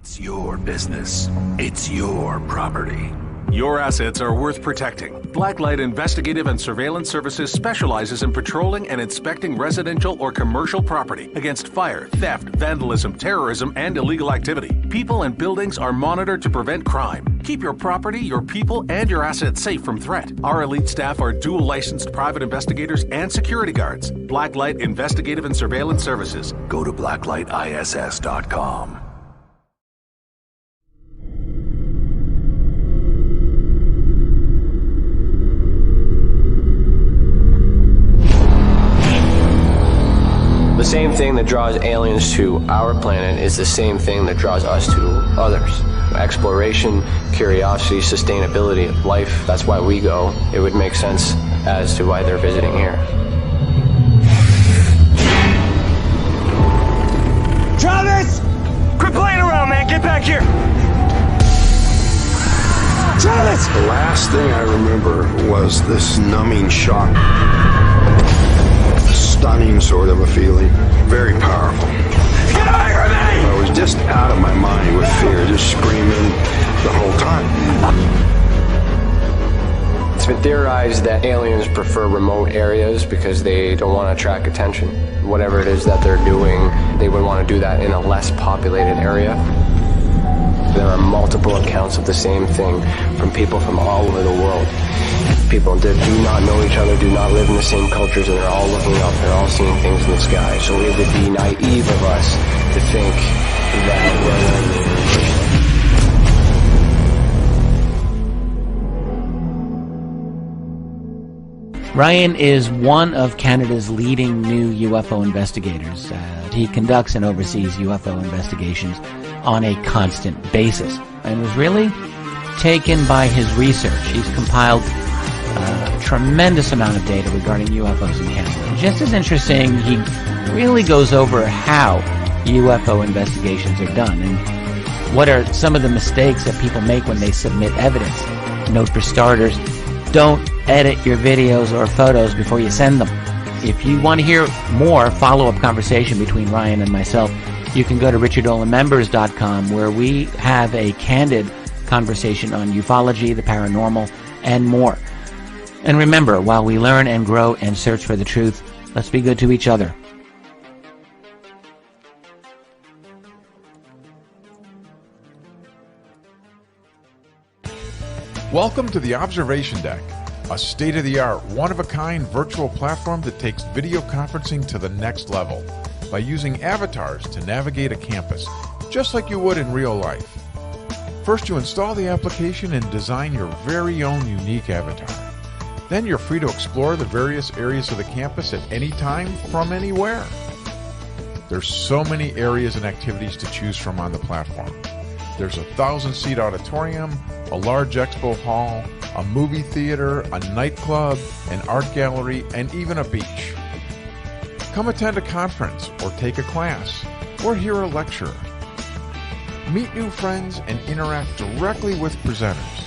It's your business. It's your property. Your assets are worth protecting. Blacklight Investigative and Surveillance Services specializes in patrolling and inspecting residential or commercial property against fire, theft, vandalism, terrorism, and illegal activity. People and buildings are monitored to prevent crime. Keep your property, your people, and your assets safe from threat. Our elite staff are dual licensed private investigators and security guards. Blacklight Investigative and Surveillance Services. Go to blacklightiss.com. The same thing that draws aliens to our planet is the same thing that draws us to others. Exploration, curiosity, sustainability of life. That's why we go. It would make sense as to why they're visiting here. Travis! Quit playing around, man. Get back here. Travis! The last thing I remember was this numbing shock. Stunning sort of a feeling. Very powerful. Get away from me! I was just out of my mind with fear, just screaming the whole time. It's been theorized that aliens prefer remote areas because they don't want to attract attention. Whatever it is that they're doing, they would want to do that in a less populated area. There are multiple accounts of the same thing from people from all over the world. People that do not know each other, do not live in the same cultures, and they're all looking up, they're all seeing things in the sky. So it would be naive of us to think that we're Ryan is one of Canada's leading new UFO investigators. He conducts and oversees UFO investigations on a constant basis and was really taken by his research. He's compiled a tremendous amount of data regarding UFOs in Canada. And just as interesting, he really goes over how UFO investigations are done and what are some of the mistakes that people make when they submit evidence. Note for starters, don't edit your videos or photos before you send them. If you want to hear more follow-up conversation between Ryan and myself, you can go to richardolanmembers.com, where we have a candid conversation on ufology, the paranormal, and more. And remember, while we learn and grow and search for the truth, let's be good to each other. Welcome to the Observation Deck, a state-of-the-art, one-of-a-kind virtual platform that takes video conferencing to the next level by using avatars to navigate a campus, just like you would in real life. First, you install the application and design your very own unique avatar. Then you're free to explore the various areas of the campus at any time from anywhere. There's so many areas and activities to choose from on the platform. There's a 1,000-seat auditorium, a large expo hall, a movie theater, a nightclub, an art gallery, and even a beach. Come attend a conference or take a class or hear a lecture. Meet new friends and interact directly with presenters.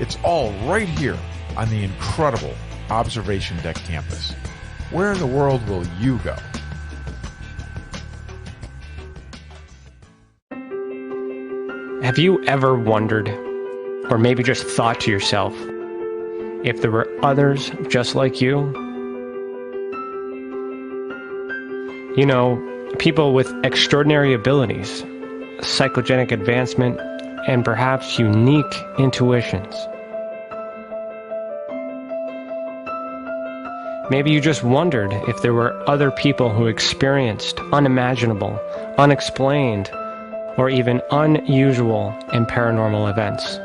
It's all right here on the incredible Observation Deck campus. Where in the world will you go? Have you ever wondered, or maybe just thought to yourself, if there were others just like you? You know, people with extraordinary abilities, psychogenic advancement, and perhaps unique intuitions. Maybe you just wondered if there were other people who experienced unimaginable, unexplained, or even unusual and paranormal events.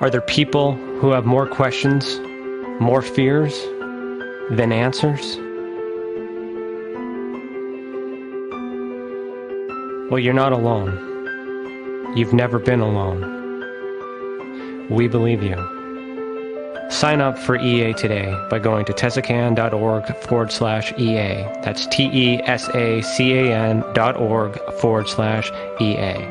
Are there people who have more questions, more fears than answers? Well, you're not alone. You've never been alone. We believe you. Sign up for EA today by going to tesacan.org/EA. That's TESACAN.org/EA.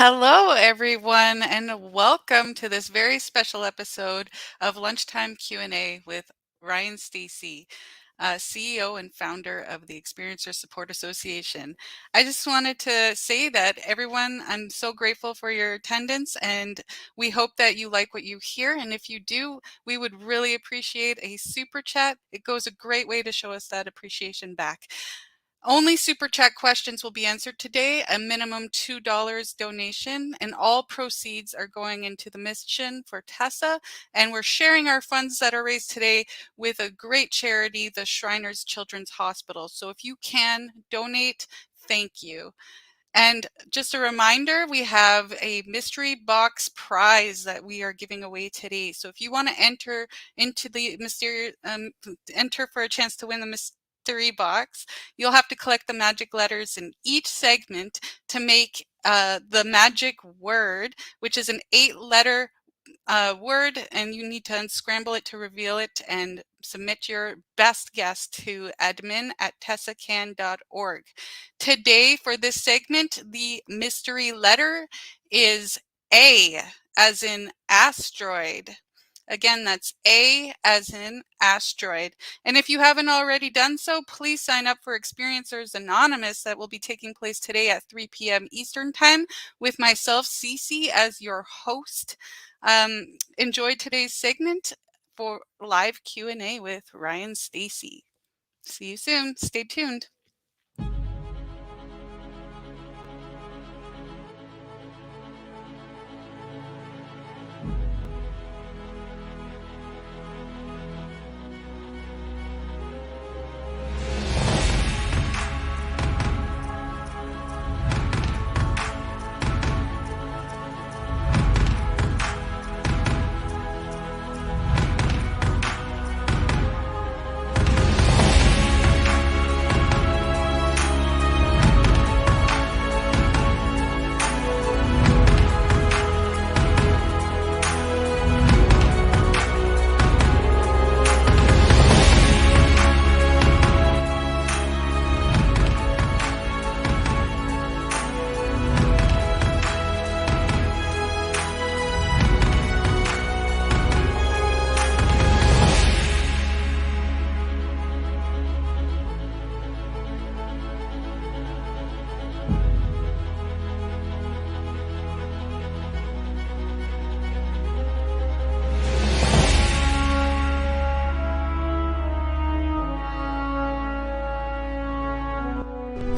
Hello, everyone, and welcome to this very special episode of Lunchtime Q&A with Ryan Stacey, CEO and founder of the Experiencer Support Association. I just wanted to say that everyone, I'm so grateful for your attendance, and we hope that you like what you hear. And if you do, we would really appreciate a super chat. It goes a great way to show us that appreciation back. Only Super Chat questions will be answered today, a minimum $2 donation, and all proceeds are going into the mission for Tessa, and we're sharing our funds that are raised today with a great charity, the Shriners Children's Hospital. So if you can donate, thank you. And just a reminder, we have a mystery box prize that we are giving away today. So if you want to enter into the enter for a chance to win the mystery box, you'll have to collect the magic letters in each segment to make the magic word, which is an 8-letter word, and you need to unscramble it to reveal it and submit your best guess to admin@tessacan.org. Today for this segment, the mystery letter is A, as in asteroid. Again, that's A as in asteroid. And if you haven't already done so, please sign up for Experiencers Anonymous that will be taking place today at 3 p.m. Eastern Time with myself, Cece, as your host. Enjoy today's segment for live Q&A with Ryan Stacey. See you soon. Stay tuned.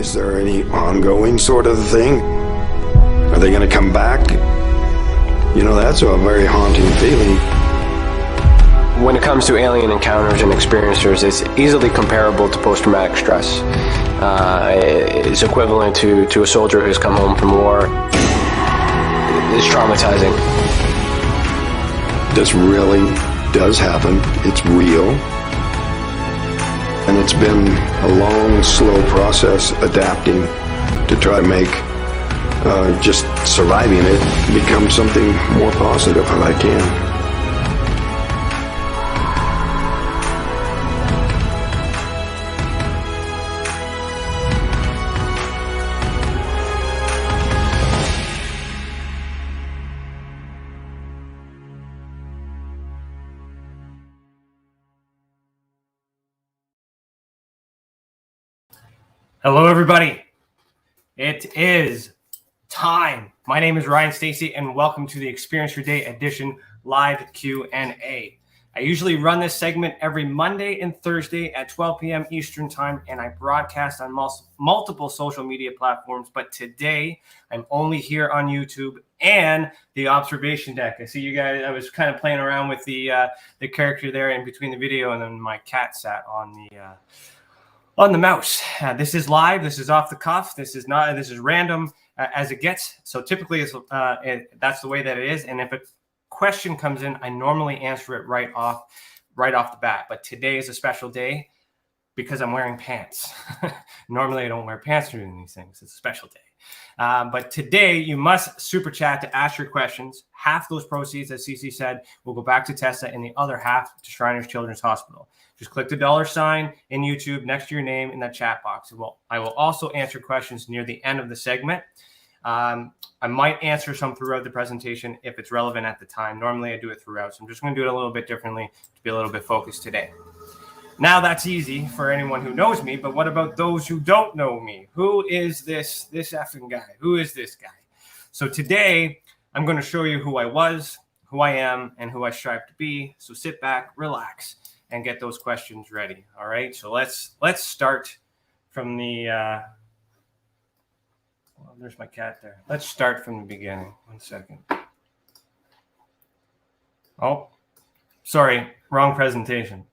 Is there any ongoing sort of thing? Are they going to come back? You know, that's a very haunting feeling. When it comes to alien encounters and experiencers, it's easily comparable to post-traumatic stress. It's equivalent to a soldier who's come home from war. It's traumatizing. This really does happen. It's real. And it's been a long, slow process adapting to try to make just surviving it become something more positive if I can. Hello, everybody. It is time. My name is Ryan Stacey, and welcome to the Experience Your Day edition live Q&A. I usually run this segment every Monday and Thursday at 12 p.m. Eastern Time, and I broadcast on multiple social media platforms. But today, I'm only here on YouTube and the observation deck. I see you guys. I was kind of playing around with the character there in between the video, and then my cat sat on the mouse. This is live. This is off the cuff. This is random as it gets. So typically, that's the way that it is. And if a question comes in, I normally answer it right off the bat. But today is a special day because I'm wearing pants. Normally, I don't wear pants during these things. It's a special day. But today, you must super chat to ask your questions. Half those proceeds, as Cece said, will go back to Tessa, and the other half to Shriners Children's Hospital. Just click the $sign in YouTube next to your name in that chat box. I will also answer questions near the end of the segment. I might answer some throughout the presentation if it's relevant at the time. Normally I do it throughout, so I'm just going to do it a little bit differently to be a little bit focused today. Now that's easy for anyone who knows me, but what about those who don't know me? Who is this effing guy? Who is this guy? So today I'm going to show you who I was, who I am, and who I strive to be. So sit back, relax, and get those questions ready. All right. So let's start from the. Well, there's my cat there. Let's start from the beginning. 1 second. Oh, sorry, wrong presentation.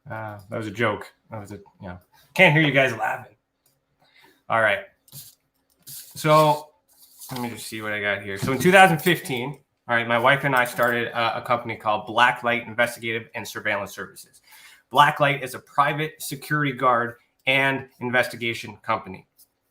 That was a joke. Can't hear you guys laughing. All right. So let me just see what I got here. So in 2015, all right, my wife and I started a company called Blacklight Investigative and Surveillance Services. Blacklight is a private security guard and investigation company.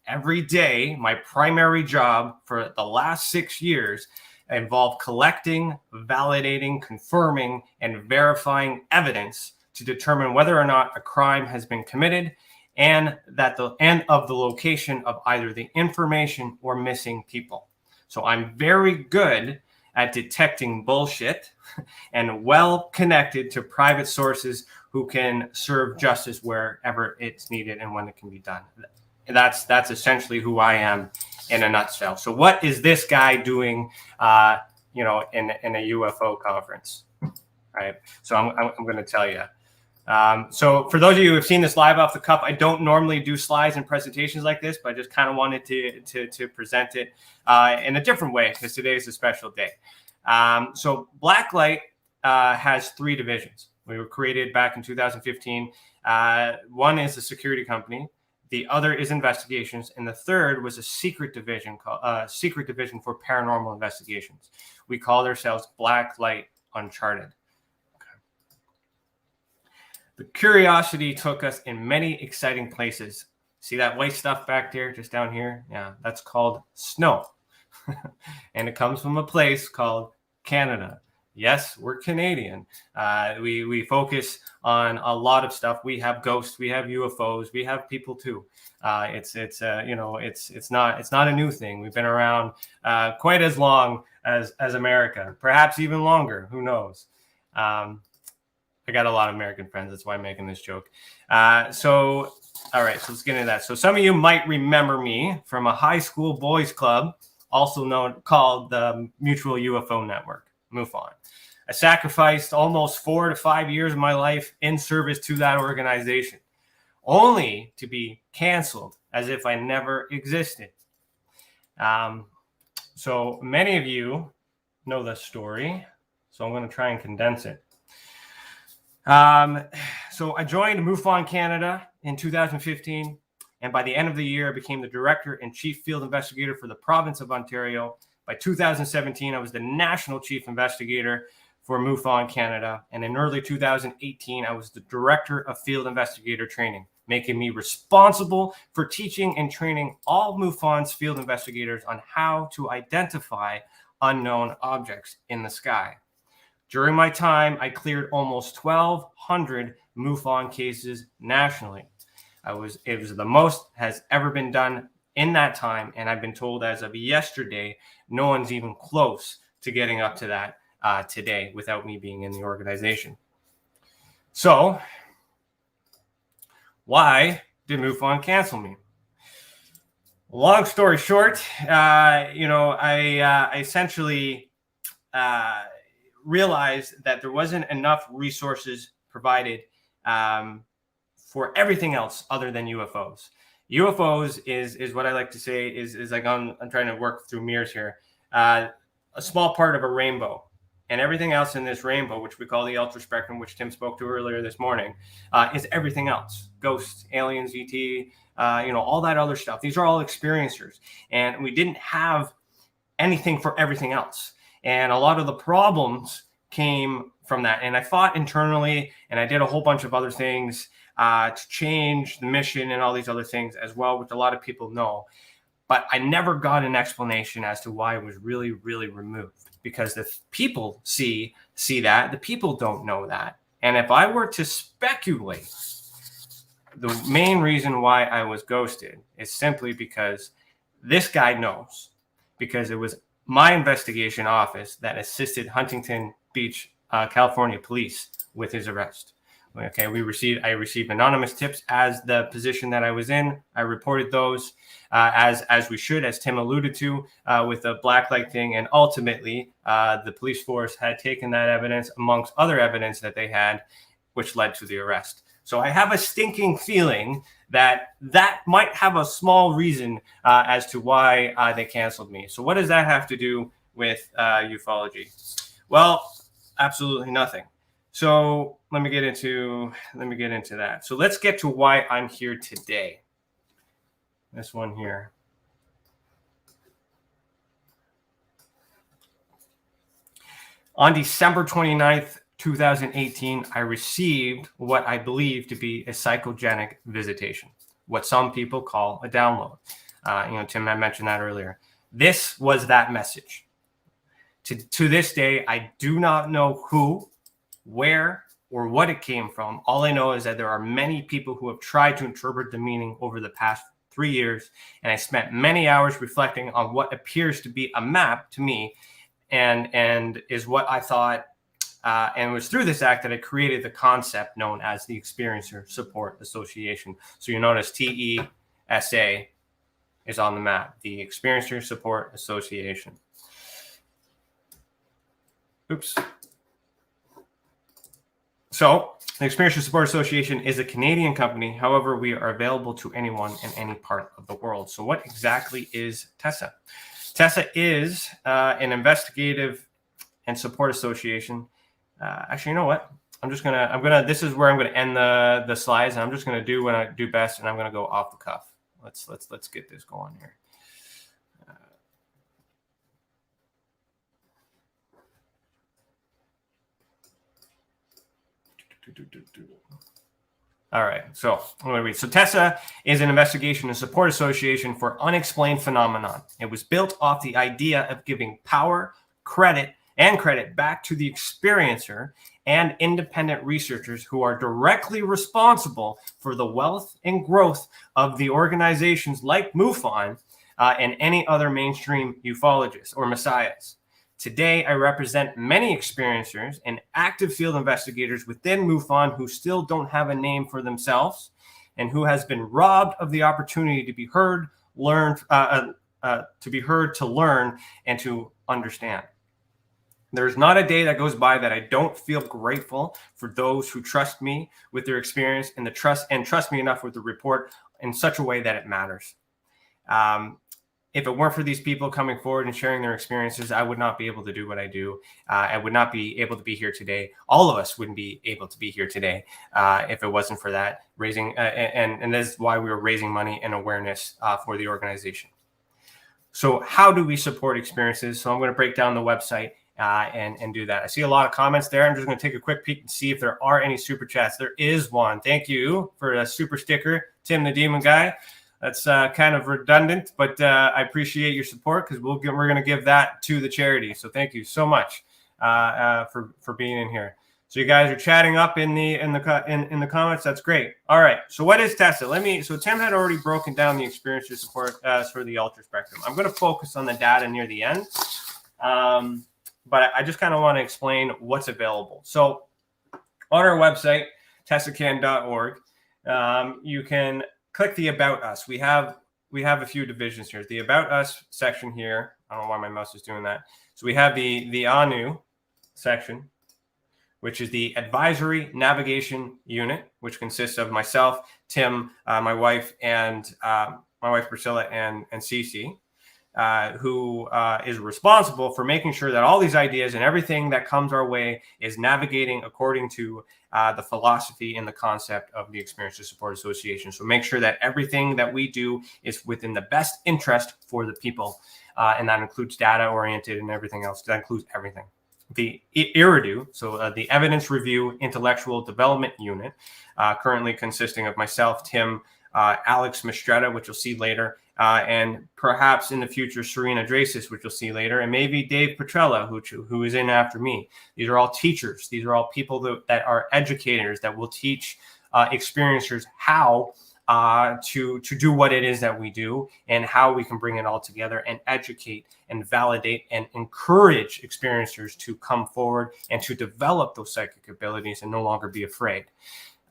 Every day, my primary job for the last 6 years involved collecting, validating, confirming, and verifying evidence to determine whether or not a crime has been committed and of the location of either the information or missing people. So I'm very good at detecting bullshit and well connected to private sources who can serve justice wherever it's needed and when it can be done. That's essentially who I am in a nutshell. So what is this guy doing, in a UFO conference? All right. So I'm going to tell you. So for those of you who have seen this live off the cuff, I don't normally do slides and presentations like this, but I just kind of wanted to present it in a different way because today is a special day. So Blacklight has 3 divisions. We were created back in 2015. One is a security company. The other is investigations, and the third was a secret division called secret division for paranormal investigations. We called ourselves Blacklight Uncharted. The curiosity took us in many exciting places. See that white stuff back there, just down here? Yeah, that's called snow. And it comes from a place called Canada. Yes, we're Canadian. We focus on a lot of stuff. We have ghosts, we have UFOs, we have people too. It's not a new thing. We've been around quite as long as America, perhaps even longer. Who knows? I got a lot of American friends. That's why I'm making this joke. So let's get into that. So some of you might remember me from a high school boys club, also called the Mutual UFO Network, MUFON. I sacrificed almost 4 to 5 years of my life in service to that organization, only to be canceled as if I never existed. So many of you know the story, so I'm going to try and condense it. So I joined MUFON Canada in 2015, and by the end of the year, I became the Director and Chief Field Investigator for the province of Ontario. By 2017, I was the National Chief Investigator for MUFON Canada, and in early 2018, I was the Director of Field Investigator Training, making me responsible for teaching and training all MUFON's field investigators on how to identify unknown objects in the sky. During my time, I cleared almost 1,200 MUFON cases nationally. It was the most has ever been done in that time, and I've been told as of yesterday, no one's even close to getting up to that today without me being in the organization. So, why did MUFON cancel me? Long story short, I essentially realized that there wasn't enough resources provided for everything else other than UFOs. UFOs is what I like to say is like I'm trying to work through mirrors here. A small part of a rainbow, and everything else in this rainbow, which we call the ultra spectrum, which Tim spoke to earlier this morning, is everything else: ghosts, aliens, ET, all that other stuff. These are all experiencers, and we didn't have anything for everything else. And a lot of the problems came from that. And I fought internally, and I did a whole bunch of other things to change the mission and all these other things as well, which a lot of people know. But I never got an explanation as to why it was really, really removed. Because the people see that, the people don't know that. And if I were to speculate the main reason why I was ghosted is simply because this guy knows, because it was my investigation office that assisted Huntington Beach, California police with his arrest. Okay, I received anonymous tips as the position that I was in. I reported those as we should, as Tim alluded to, with the blacklight thing. And ultimately, the police force had taken that evidence amongst other evidence that they had, which led to the arrest. So I have a stinking feeling that might have a small reason as to why they canceled me. So what does that have to do with ufology? Well, absolutely nothing. So let me get into that. So let's get to why I'm here today. This one here. On December 29th, 2018, I received what I believe to be a psychogenic visitation, what some people call a download. Tim had mentioned that earlier. This was that message. To this day, I do not know who, where, or what it came from. All I know is that there are many people who have tried to interpret the meaning over the past 3 years, and I spent many hours reflecting on what appears to be a map to me, and is what I thought. And it was through this act that I created the concept known as the Experiencer Support Association. So you notice TESA is on the map, the Experiencer Support Association. Oops. So the Experiencer Support Association is a Canadian company. However, we are available to anyone in any part of the world. So what exactly is TESA? TESA is an investigative and support association. Actually, you know what? This is where I'm gonna end the slides, and I'm just gonna do what I do best, and I'm gonna go off the cuff. Let's get this going here. All right, so I'm going to read. So TESA is an investigation and support association for unexplained phenomenon. It was built off the idea of giving power, credit back to the experiencer and independent researchers who are directly responsible for the wealth and growth of the organizations like MUFON and any other mainstream ufologists or messiahs. Today, I represent many experiencers and active field investigators within MUFON who still don't have a name for themselves and who has been robbed of the opportunity to be heard, to learn, and to understand. There's not a day that goes by that I don't feel grateful for those who trust me with their experience and trust me enough with the report in such a way that it matters. If it weren't for these people coming forward and sharing their experiences, I would not be able to do what I do. I would not be able to be here today. All of us wouldn't be able to be here today if it wasn't for that raising. And that's why we were raising money and awareness for the organization. So how do we support experiences? So I'm going to break down the website and do that. I see a lot of comments there. I'm just going to take a quick peek and see if there are any super chats. There is one. Thank you for a super sticker, Tim the Demon Guy. That's kind of redundant, but I appreciate your support because we're going to give that to the charity. So thank you so much for being in here. So you guys are chatting up in the comments. That's great. All right. So what is TESA? So Tim had already broken down the experiencer support for the ultra spectrum. I'm going to focus on the data near the end, but I just kind of want to explain what's available. So on our website, tesacan.org, you can click the About Us. We have a few divisions here. The About Us section here. I don't know why my mouse is doing that. So we have the ANU section, which is the Advisory Navigation Unit, which consists of myself, Tim, my wife, and my wife Priscilla, and Stacey, who is responsible for making sure that all these ideas and everything that comes our way is navigating according to the philosophy and the concept of the Experiencer Support Association. So make sure that everything that we do is within the best interest for the people. And that includes data oriented and everything else. That includes everything. The IRIDU, so the Evidence Review Intellectual Development Unit, currently consisting of myself, Tim, Alex Mistretta, which you'll see later, and perhaps in the future, Serena Dracis, which you'll see later, and maybe Dave Petrella, who is in after me. These are all teachers. These are all people that are educators that will teach experiencers how to do what it is that we do, and how we can bring it all together and educate and validate and encourage experiencers to come forward and to develop those psychic abilities and no longer be afraid.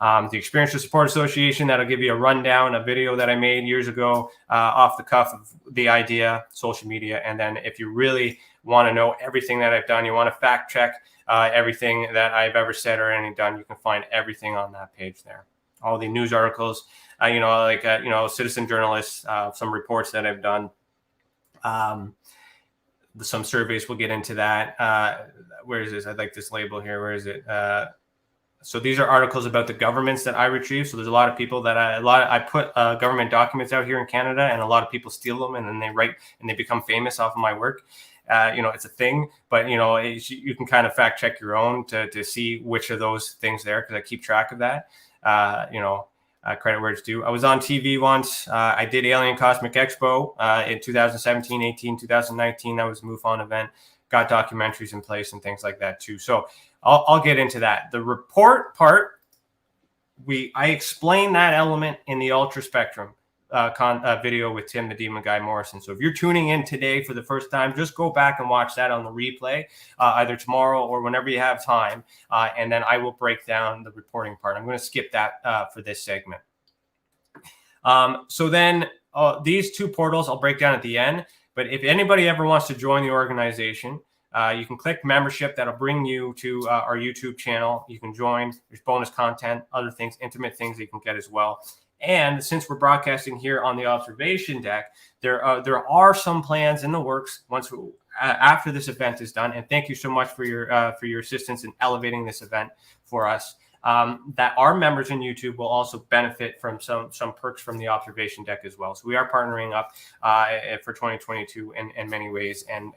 The Experiencer Support Association, that'll give you a rundown, a video that I made years ago off the cuff of the idea, social media. And then if you really want to know everything that I've done, you want to fact check everything that I've ever said or anything done, you can find everything on that page there. All the news articles, citizen journalists, some reports that I've done, some surveys. We'll get into that. Where is this? I like this label here. Where is it? So these are articles about the governments that I retrieve. So there's a lot of people that I put government documents out here in Canada, and a lot of people steal them, and then they write and they become famous off of my work. It's a thing, but you can kind of fact check your own to see which of those things there, because I keep track of that. Credit where it's due. I was on TV once. I did Alien Cosmic Expo in 2017, 18, 2019. That was a MUFON event. Got documentaries in place and things like that too. So I'll get into that. The report part, I explain that element in the Ultra Spectrum video with Tim the Demon Guy Morrison. So if you're tuning in today for the first time, just go back and watch that on the replay, either tomorrow or whenever you have time. And then I will break down the reporting part. I'm going to skip that for this segment. So then these two portals I'll break down at the end. But if anybody ever wants to join the organization, you can click membership. That'll bring you to our YouTube channel. You can join. There's bonus content, other things, intimate things that you can get as well. And since we're broadcasting here on the observation deck, there are some plans in the works after this event is done. And thank you so much for your assistance in elevating this event for us. That our members in YouTube will also benefit from some perks from the observation deck as well. So we are partnering up for 2022 in many ways, and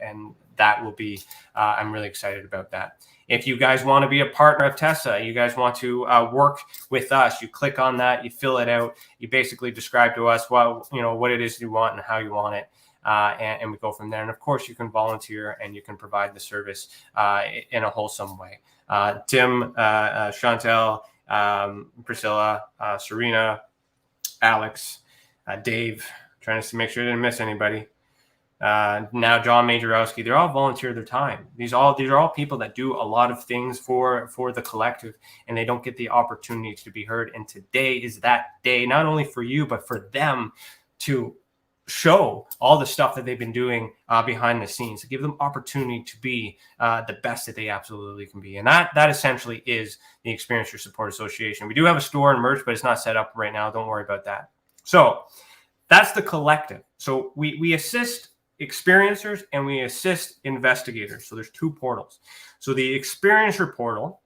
that will be, I'm really excited about that. If you guys want to be a partner of TESSA, you guys want to work with us, you click on that, you fill it out, you basically describe to us what it is you want and how you want it. And we go from there. And of course, you can volunteer and you can provide the service in a wholesome way. Tim, Chantel, Priscilla, Serena, Alex, Dave, trying to make sure I didn't miss anybody. Now John Majorowski, they're all volunteer their time. These are all people that do a lot of things for the collective, and they don't get the opportunity to be heard. And today is that day, not only for you, but for them to show all the stuff that they've been doing behind the scenes, to give them opportunity to be the best that they absolutely can be. And that essentially is the Experiencer Support Association. We do have a store and merch, but it's not set up right now. Don't worry about that. So that's the collective. So we assist experiencers and we assist investigators. So there's two portals. So the Experiencer portal,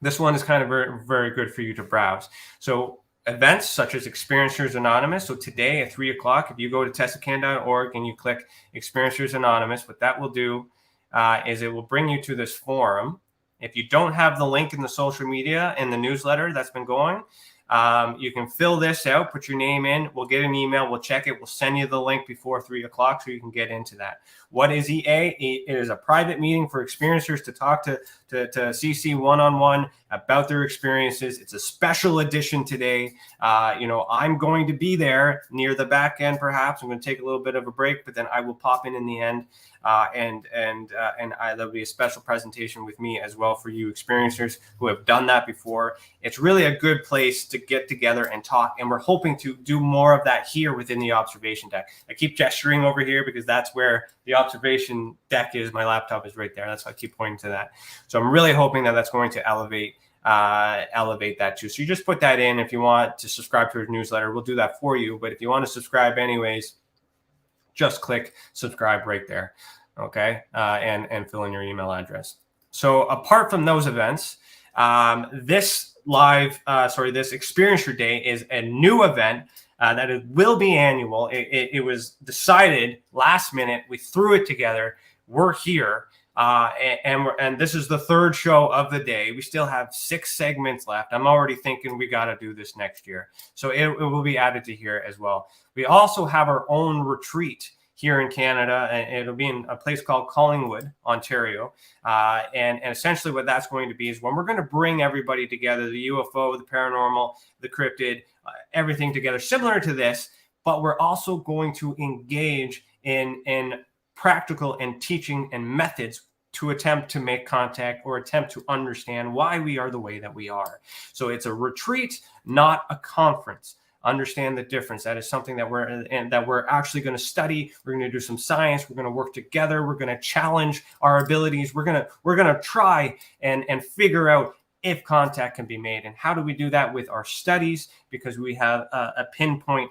this one is kind of very, very good for you to browse. So events such as Experiencers Anonymous. So today at 3 o'clock, if you go to tessacan.org and you click Experiencers Anonymous, what that will do is it will bring you to this forum. If you don't have the link in the social media in the newsletter that's been going, you can fill this out, put your name in, we'll get an email, we'll check it, we'll send you the link before 3 o'clock so you can get into that. What is EA? It is a private meeting for experiencers to talk to CC one-on-one about their experiences. It's a special edition today. I'm going to be there near the back end, perhaps. I'm going to take a little bit of a break, but then I will pop in the end. And there'll be a special presentation with me as well for you experiencers who have done that before. It's really a good place to get together and talk, and we're hoping to do more of that here within the observation deck. I keep gesturing over here because that's where the observation deck is. My laptop is right there. That's why I keep pointing to that. So I'm really hoping that that's going to elevate that too. So you just put that in. If you want to subscribe to our newsletter, we'll do that for you. But if you want to subscribe anyways, just click subscribe right there. Okay. And fill in your email address. So apart from those events, this Experiencer Day is a new event that it will be annual. It was decided last minute. We threw it together. We're here. And this is the third show of the day. We still have 6 segments left. I'm already thinking we got to do this next year. So it will be added to here as well. We also have our own retreat here in Canada, and it'll be in a place called Collingwood, Ontario. And essentially what that's going to be is when we're going to bring everybody together, the UFO, the paranormal, the cryptid, everything together, similar to this, but we're also going to engage in practical and teaching and methods to attempt to make contact or attempt to understand why we are the way that we are. So it's a retreat, not a conference. Understand the difference. That is something that we're actually going to study. We're going to do some science. We're going to work together. We're going to challenge our abilities. We're going to try and figure out if contact can be made. And how do we do that? With our studies, because we have a pinpoint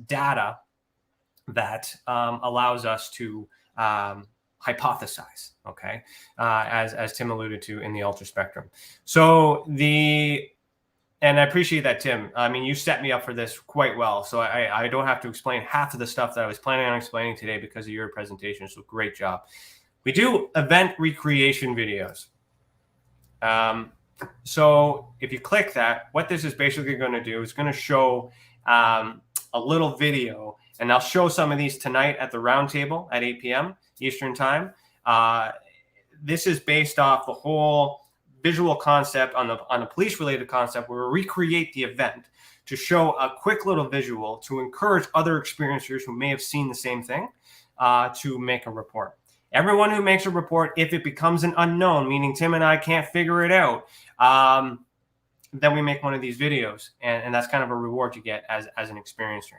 data that allows us to hypothesize, okay, as Tim alluded to in the ultra spectrum. So and I appreciate that, Tim. I mean, you set me up for this quite well, so I don't have to explain half of the stuff that I was planning on explaining today because of your presentation. So great job. We do event recreation videos. So if you click that, what this is basically going to do is going to show a little video, and I'll show some of these tonight at the roundtable at 8 p.m. Eastern time. This is based off the whole visual concept on a police related concept where we recreate the event to show a quick little visual to encourage other experiencers who may have seen the same thing to make a report. Everyone who makes a report, if it becomes an unknown, meaning Tim and I can't figure it out, then we make one of these videos, and that's kind of a reward you get as an experiencer.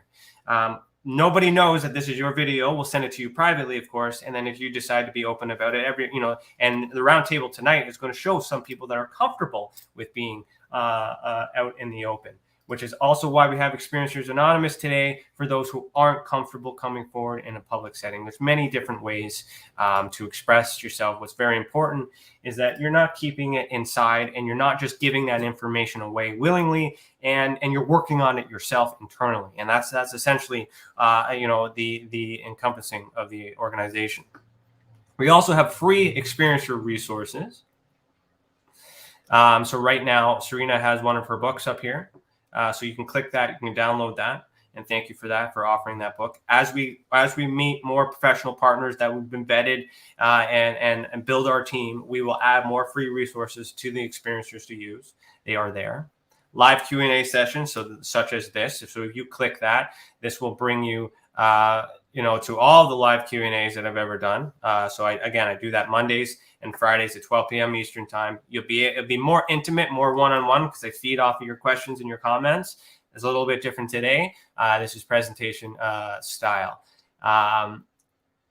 Nobody knows that this is your video. We'll send it to you privately, of course. And then if you decide to be open about it, and the roundtable tonight is going to show some people that are comfortable with being out in the open, which is also why we have Experiencers Anonymous today for those who aren't comfortable coming forward in a public setting. There's many different ways to express yourself. What's very important is that you're not keeping it inside and you're not just giving that information away willingly, and you're working on it yourself internally. And that's essentially the encompassing of the organization. We also have free experiencer resources. So right now, Serena has one of her books up here. So you can click that, you can download that, and thank you for that, for offering that book. As we meet more professional partners that we've been vetted and build our team, we will add more free resources to the experiencers to use. They are there. Live Q&A sessions, such as this. So if you click that, this will bring you to all the live Q&As that I've ever done. So I do that Mondays and Fridays at 12 p.m. Eastern time. It'll be more intimate, more one-on-one, because I feed off of your questions and your comments. It's a little bit different today. This is presentation style.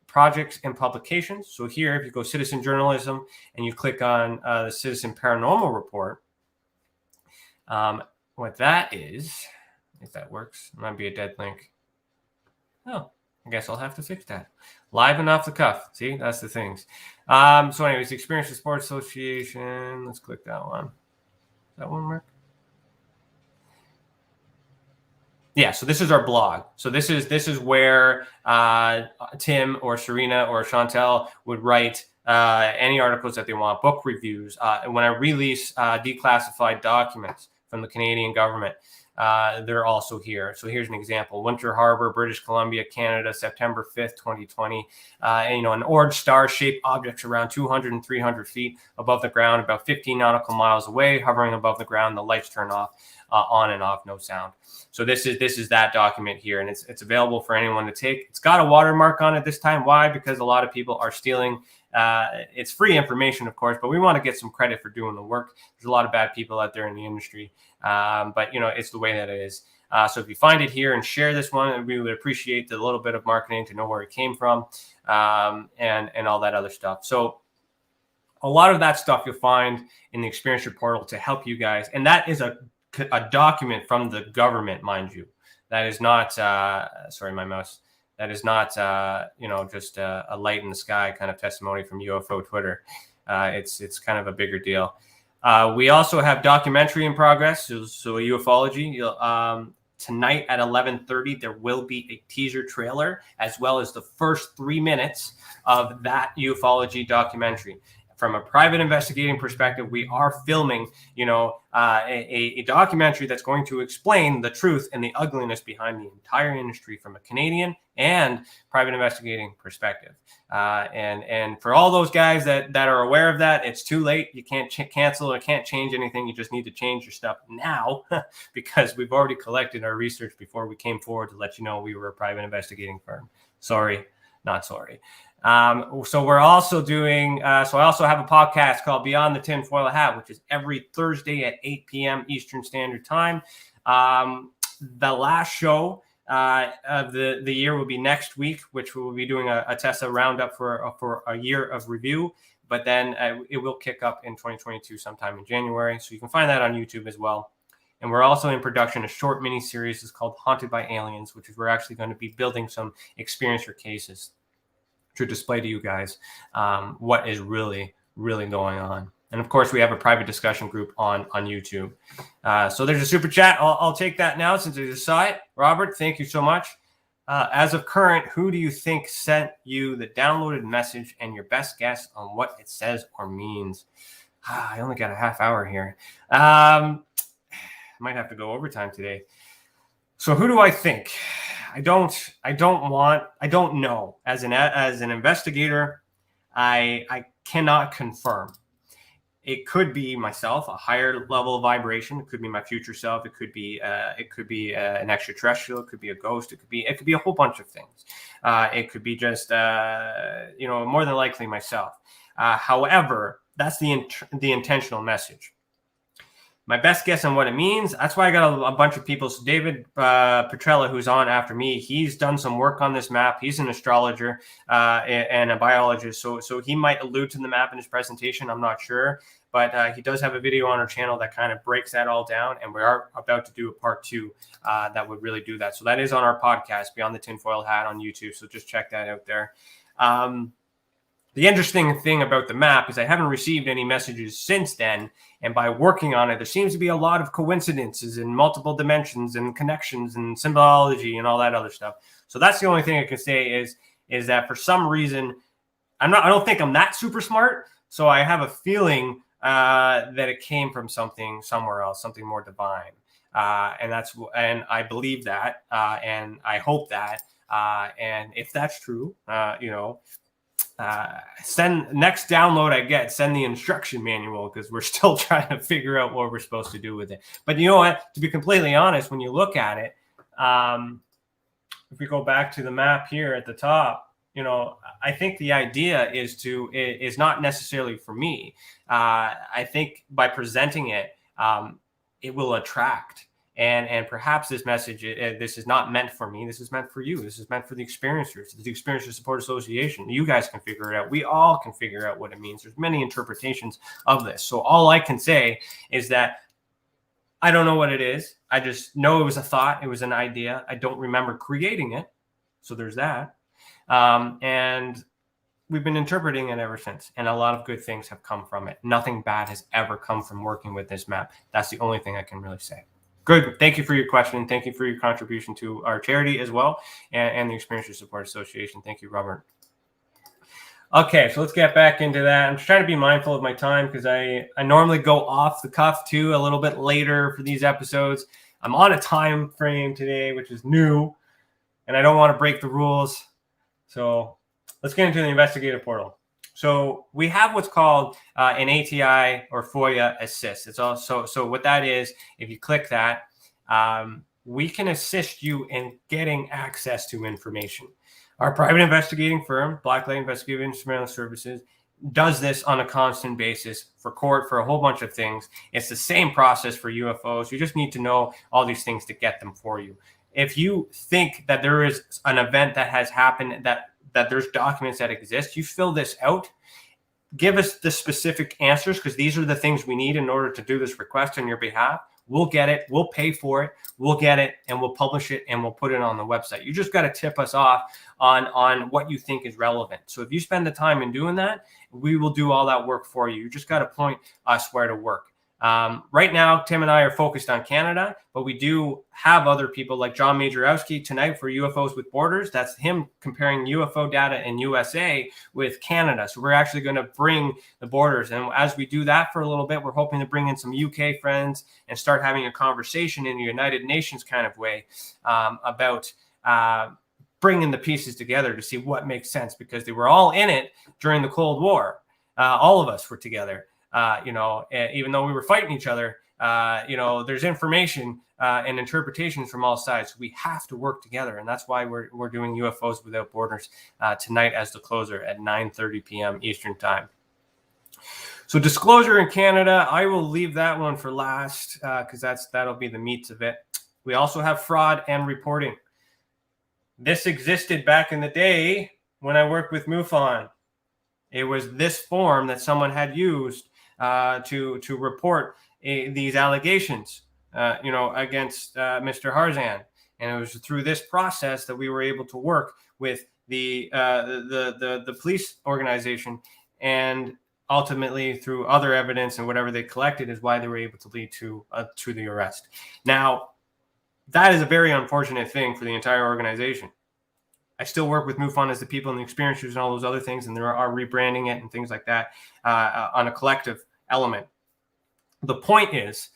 Projects and publications. So here, if you go citizen journalism and you click on the Citizen Paranormal Report, what that is, if that works, it might be a dead link. Oh, I guess I'll have to fix that. Live and off the cuff. See, that's the things. So anyways, Experience Sports Association. Let's click that one. Does that one work? Yeah, so this is our blog. So this is where Tim or Serena or Chantel would write any articles that they want, book reviews. When I release declassified documents from the Canadian government, they're also here. So here's an example: Winter Harbor, British Columbia, Canada, September 5th, 2020. An orange star-shaped object around 200 and 300 feet above the ground, about 15 nautical miles away, hovering above the ground. The lights turn off, on and off, no sound. So this is that document here, and it's available for anyone to take. It's got a watermark on it this time. Why? Because a lot of people are stealing. It's free information, of course, but we want to get some credit for doing the work. There's a lot of bad people out there in the industry, but it's the way that it is. So if you find it here and share this one, we would appreciate the little bit of marketing to know where it came from, and all that other stuff. So a lot of that stuff you'll find in the Experiencer portal to help you guys, and that is a document from the government, mind you. That is not sorry, my mouse. That is not just a light in the sky kind of testimony from UFO Twitter. It's kind of a bigger deal. We also have documentary in progress. So ufology. Tonight at 11:30 there will be a teaser trailer as well as the first 3 minutes of that ufology documentary. from a private investigating perspective, we are filming, a documentary that's going to explain the truth and the ugliness behind the entire industry from a Canadian and private investigating perspective. And for all those guys that are aware of that, it's too late. You can't cancel or can't change anything. You just need to change your stuff now because we've already collected our research before we came forward to let you know we were a private investigating firm. Sorry, not sorry. So we're also doing, so I also have a podcast called Beyond the Tinfoil Hat, which is every Thursday at 8 p.m. Eastern Standard Time. The last show of the year will be next week, which we will be doing a Tessa roundup for a year of review. But then it will kick up in 2022 sometime in January. So you can find that on YouTube as well. And we're also in production a short mini series is called Haunted by Aliens, which is we're actually going to be building some experiencer cases to display to you guys what is really, really going on. And of course, we have a private discussion group on YouTube. So there's a super chat. I'll take that now since I just saw it. Robert, thank you so much. As of current, who do you think sent you the downloaded message and your best guess on what it says or means? I only got a half hour here. Might have to go overtime today. So who do I think? I don't know. As an investigator, I cannot confirm. It could be myself, a higher level of vibration. It could be my future self. It could be an extraterrestrial. It could be a ghost. It could be a whole bunch of things. It could be just more than likely myself. However, that's the intentional message. My best guess on what it means, that's why I got a bunch of people. So David Petrella, who's on after me, he's done some work on this map. He's an astrologer and a biologist. So he might allude to the map in his presentation. I'm not sure. But he does have a video on our channel that kind of breaks that all down. And we are about to do a part 2 that would really do that. So that is on our podcast, Beyond the Tinfoil Hat on YouTube. So just check that out there. The interesting thing about the map is I haven't received any messages since then. And by working on it, there seems to be a lot of coincidences in multiple dimensions and connections and symbology and all that other stuff. So that's the only thing I can say is that for some reason, I don't think I'm that super smart. So I have a feeling that it came from something somewhere else, something more divine. And I believe that, and I hope that. And if that's true, send next download I get, send the instruction manual because we're still trying to figure out what we're supposed to do with it. But you know what? To be completely honest, when you look at it, if we go back to the map here at the top, I think the idea is not necessarily for me. I think by presenting it, it will attract. And perhaps this message, this is not meant for me. This is meant for you. This is meant for the experiencers, the Experiencer Support Association. You guys can figure it out. We all can figure out what it means. There's many interpretations of this. So all I can say is that I don't know what it is. I just know it was a thought. It was an idea. I don't remember creating it. So there's that. And we've been interpreting it ever since. And a lot of good things have come from it. Nothing bad has ever come from working with this map. That's the only thing I can really say. Good. Thank you for your question. Thank you for your contribution to our charity as well and the Experiencer Support Association. Thank you, Robert. Okay, so let's get back into that. I'm just trying to be mindful of my time because I normally go off the cuff too a little bit later for these episodes. I'm on a time frame today, which is new, and I don't want to break the rules. So let's get into the investigative portal. So we have what's called an ATI or FOIA assist. It's also, so what that is, if you click that, we can assist you in getting access to information. Our private investigating firm, Blacklight Investigative Surveillance Services, does this on a constant basis for court, for a whole bunch of things. It's the same process for UFOs. You just need to know all these things to get them for you. If you think that there is an event that has happened that there's documents that exist, you fill this out, give us the specific answers because these are the things we need in order to do this request on your behalf. We'll get it. We'll pay for it. We'll get it and we'll publish it and we'll put it on the website. You just got to tip us off on what you think is relevant. So if you spend the time in doing that, we will do all that work for you. You just got to point us where to work. Right now, Tim and I are focused on Canada, but we do have other people like John Majorowski tonight for UFOs with Borders. That's him comparing UFO data in USA with Canada. So we're actually going to bring the borders. And as we do that for a little bit, we're hoping to bring in some UK friends and start having a conversation in the United Nations kind of way about bringing the pieces together to see what makes sense, because they were all in it during the Cold War. All of us were together. Even though we were fighting each other, there's information and interpretations from all sides. We have to work together. And that's why we're doing UFOs Without Borders tonight as the closer at 9:30 p.m. Eastern Time. So disclosure in Canada, I will leave that one for last because that'll be the meats of it. We also have fraud and reporting. This existed back in the day when I worked with MUFON. It was this form that someone had used to report these allegations, against Mr. Harzan, and it was through this process that we were able to work with the police organization, and ultimately through other evidence and whatever they collected is why they were able to lead to the arrest. Now, that is a very unfortunate thing for the entire organization. I still work with MUFON as the people and the experiencers and all those other things, and there are rebranding it and things like that on a collective element. The point is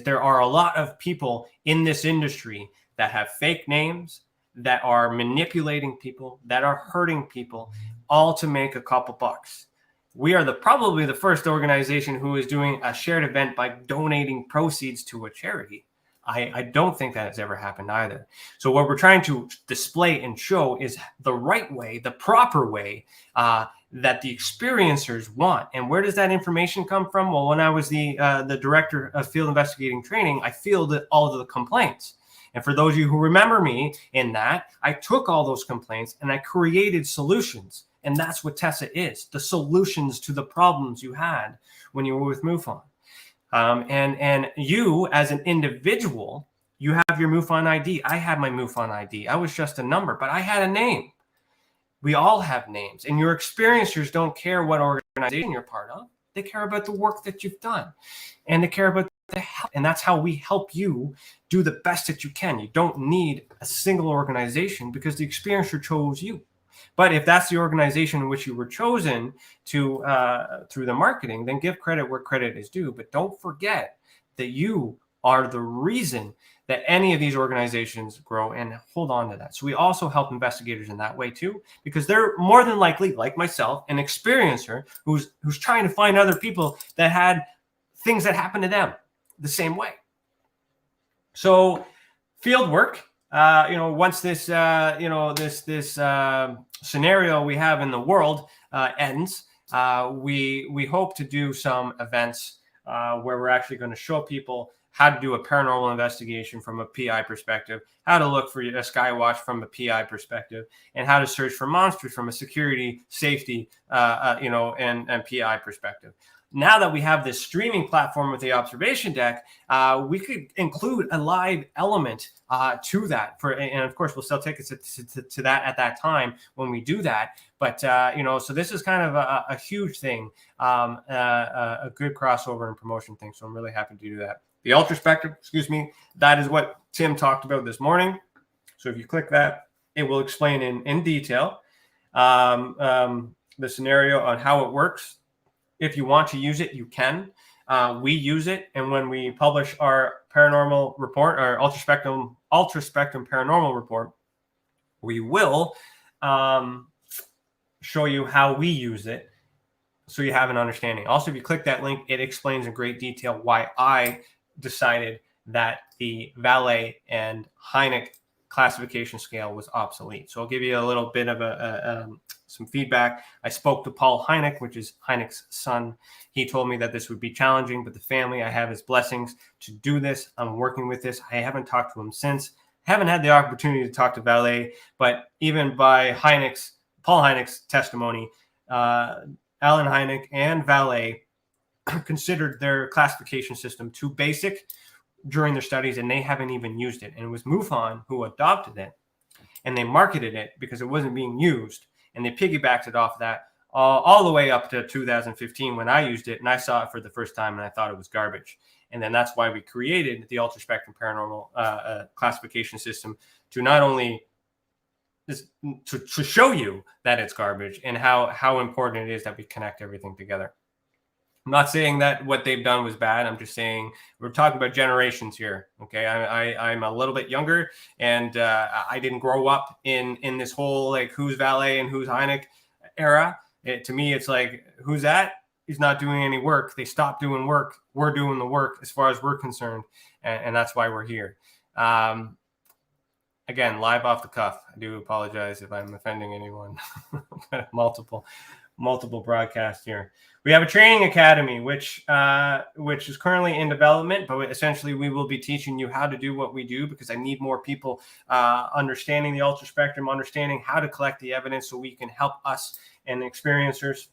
there are a lot of people in this industry that have fake names, that are manipulating people, that are hurting people, all to make a couple bucks. We are probably the first organization who is doing a shared event by donating proceeds to a charity. I don't think that has ever happened either. So what we're trying to display and show is the right way, the proper way that the experiencers want. And where does that information come from? Well, when I was the director of field investigating training, I fielded all of the complaints. And for those of you who remember me in that, I took all those complaints and I created solutions. And that's what TESSA is, the solutions to the problems you had when you were with MUFON. And you as an individual, you have your MUFON ID. I had my MUFON ID. I was just a number, but I had a name. We all have names, and your experiencers don't care what organization you're part of. They care about the work that you've done, and they care about the help. And that's how we help you do the best that you can. You don't need a single organization because the experiencer chose you. But if that's the organization in which you were chosen to through the marketing, then give credit where credit is due. But don't forget that you are the reason that any of these organizations grow, and hold on to that. So we also help investigators in that way too, because they're more than likely, like myself, an experiencer who's trying to find other people that had things that happened to them the same way. So field work. Once this scenario we have in the world ends, we hope to do some events where we're actually going to show people how to do a paranormal investigation from a PI perspective, how to look for a skywatch from a PI perspective, and how to search for monsters from a security, safety, and PI perspective. Now that we have this streaming platform with the observation deck, we could include a live element to that. And of course, we'll sell tickets to that at that time when we do that. But, so this is kind of a huge thing, a good crossover and promotion thing. So I'm really happy to do that. The Ultra Spectrum, that is what Tim talked about this morning. So if you click that, it will explain in detail the scenario on how it works. If you want to use it, you can. We use it, and when we publish our paranormal report, our ultra spectrum paranormal report, we will show you how we use it, so you have an understanding. Also, if you click that link, it explains in great detail why I decided that the Valet and Hynek classification scale was obsolete. So I'll give you a little bit of some feedback. I spoke to Paul Hynek, which is Hynek's son. He told me that this would be challenging, but the family, I have his blessings to do this. I'm working with this. I haven't talked to him since. I haven't had the opportunity to talk to Valet, but even by Paul Hynek's testimony, Alan Hynek and Valet considered their classification system too basic during their studies, and they haven't even used it. And it was MUFON who adopted it, and they marketed it because it wasn't being used, and they piggybacked it off that all the way up to 2015 when I used it and I saw it for the first time and I thought it was garbage. And then that's why we created the Ultra Spectrum Paranormal classification system to not only to show you that it's garbage and how important it is that we connect everything together. I'm not saying that what they've done was bad. I'm just saying we're talking about generations here. Okay, I'm a little bit younger, and I didn't grow up in this whole like who's valet and who's Heineck era. To me, it's like who's that? He's not doing any work. They stopped doing work. We're doing the work as far as we're concerned, and that's why we're here. Again, live off the cuff. I do apologize if I'm offending anyone. multiple broadcasts here. We have a training academy, which is currently in development, but essentially we will be teaching you how to do what we do because I need more people understanding the ultra spectrum, understanding how to collect the evidence so we can help us and experiencers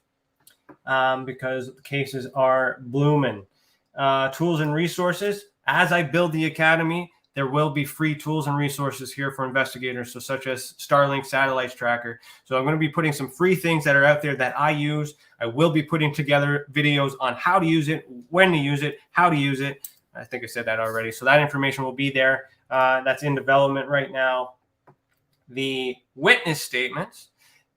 because the cases are blooming. Tools and resources. As I build the academy, there will be free tools and resources here for investigators, so such as Starlink Satellites Tracker. So I'm going to be putting some free things that are out there that I use. I will be putting together videos on how to use it, when to use it, how to use it. I think I said that already. So that information will be there. That's in development right now. The witness statements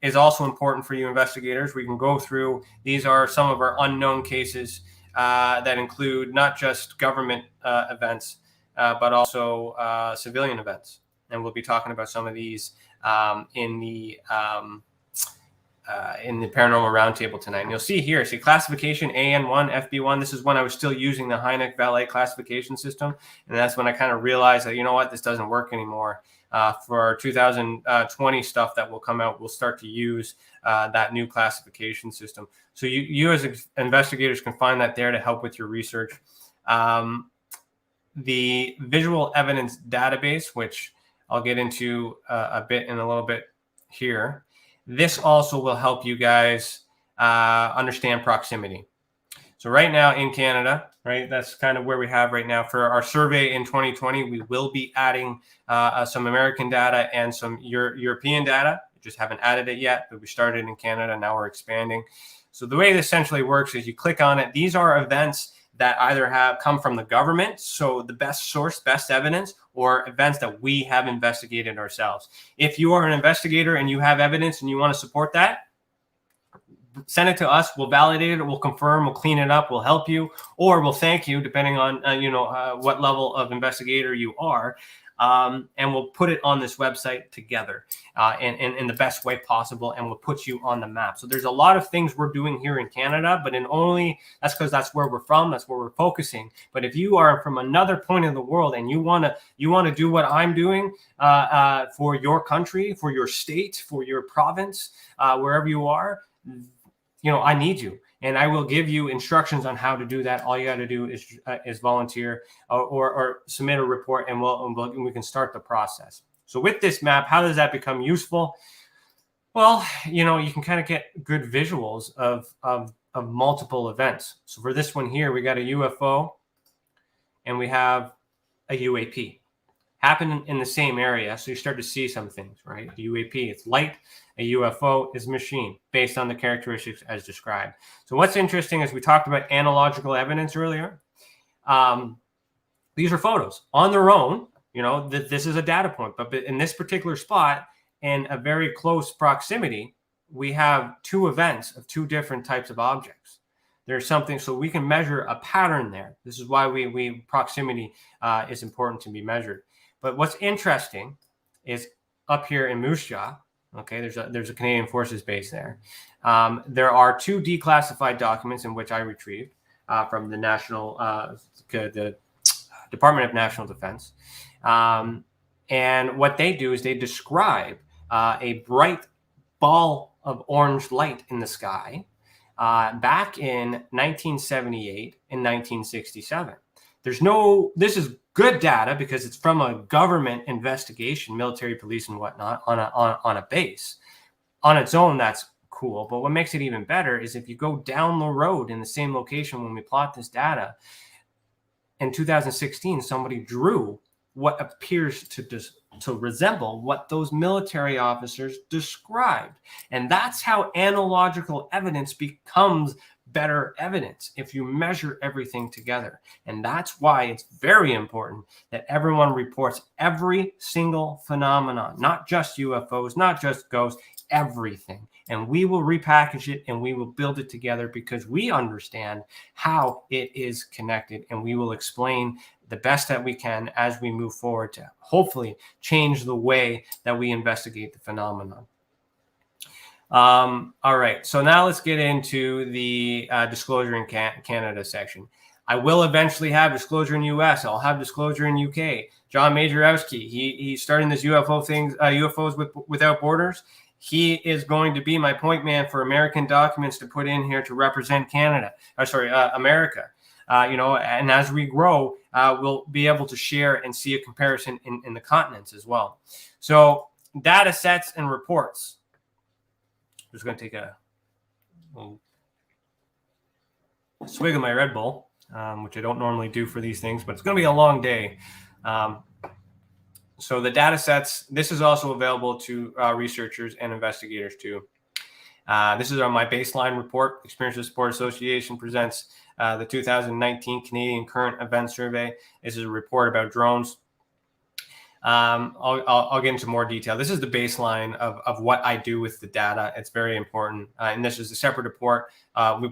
is also important for you investigators. We can go through. These are some of our unknown cases that include not just government events, but also civilian events. And we'll be talking about some of these in the Paranormal Roundtable tonight. And you'll see here, classification AN1, FB1. This is when I was still using the Heineck Valet classification system. And that's when I kind of realized that, you know what, this doesn't work anymore. For our 2020 stuff that will come out, we'll start to use that new classification system. So you as investigators can find that there to help with your research. The visual evidence database, which I'll get into a bit in a little bit here. This also will help you guys understand proximity. So right now in Canada, right, that's kind of where we have right now. For our survey in 2020, we will be adding some American data and some European data. We just haven't added it yet, but we started in Canada. Now we're expanding. So the way it essentially works is you click on it. These are events that either have come from the government, so the best source, best evidence, or events that we have investigated ourselves. If you are an investigator and you have evidence and you want to support that, send it to us. We'll validate it. We'll confirm. We'll clean it up. We'll help you, or we'll thank you, depending on what level of investigator you are. And we'll put it on this website together in the best way possible, and we'll put you on the map. So there's a lot of things we're doing here in Canada, but that's because that's where we're from, that's where we're focusing. But if you are from another point of the world and you want to do what I'm doing for your country, for your state, for your province, wherever you are, I need you. And I will give you instructions on how to do that. All you got to do is volunteer or submit a report, and we can start the process. So with this map, how does that become useful? Well, you can kind of get good visuals of multiple events. So for this one here, we got a UFO and we have a UAP happen in the same area. So you start to see some things, right? A UAP, it's light. A UFO is a machine based on the characteristics as described. So what's interesting is we talked about analogical evidence earlier. These are photos on their own. This is a data point, but in this particular spot, in a very close proximity, we have two events of two different types of objects. There's something, so we can measure a pattern there. This is why proximity is important to be measured. But what's interesting is up here in Moose Jaw, okay, there's a Canadian Forces base there. There are two declassified documents in which I retrieved from the the Department of National Defense. And what they do is they describe a bright ball of orange light in the sky back in 1978 and 1967. This is good data because it's from a government investigation, military, police, and whatnot on a base. On its own, that's cool. But what makes it even better is if you go down the road in the same location when we plot this data, in 2016, somebody drew what appears to resemble what those military officers described. And that's how analogical evidence becomes better evidence, if you measure everything together. And that's why it's very important that everyone reports every single phenomenon, not just UFOs, not just ghosts, everything. And we will repackage it and we will build it together because we understand how it is connected, and we will explain the best that we can as we move forward to hopefully change the way that we investigate the phenomenon. All right, so now let's get into the disclosure in Canada section. I will eventually have disclosure in US. I'll have disclosure in UK. John Majorowski, he's starting this UFO things, UFOs without borders. He is going to be my point man for American documents to put in here to represent Canada. America. And as we grow, we'll be able to share and see a comparison in the continents as well. So data sets and reports. I'm just going to take a swig of my Red Bull, which I don't normally do for these things, but it's going to be a long day. So the data sets, this is also available to researchers and investigators too. This is my baseline report. Experience Support Association presents the 2019 Canadian Current Event Survey. This is a report about drones. I'll get into more detail. This is the baseline of what I do with the data. It's very important. And this is a separate report,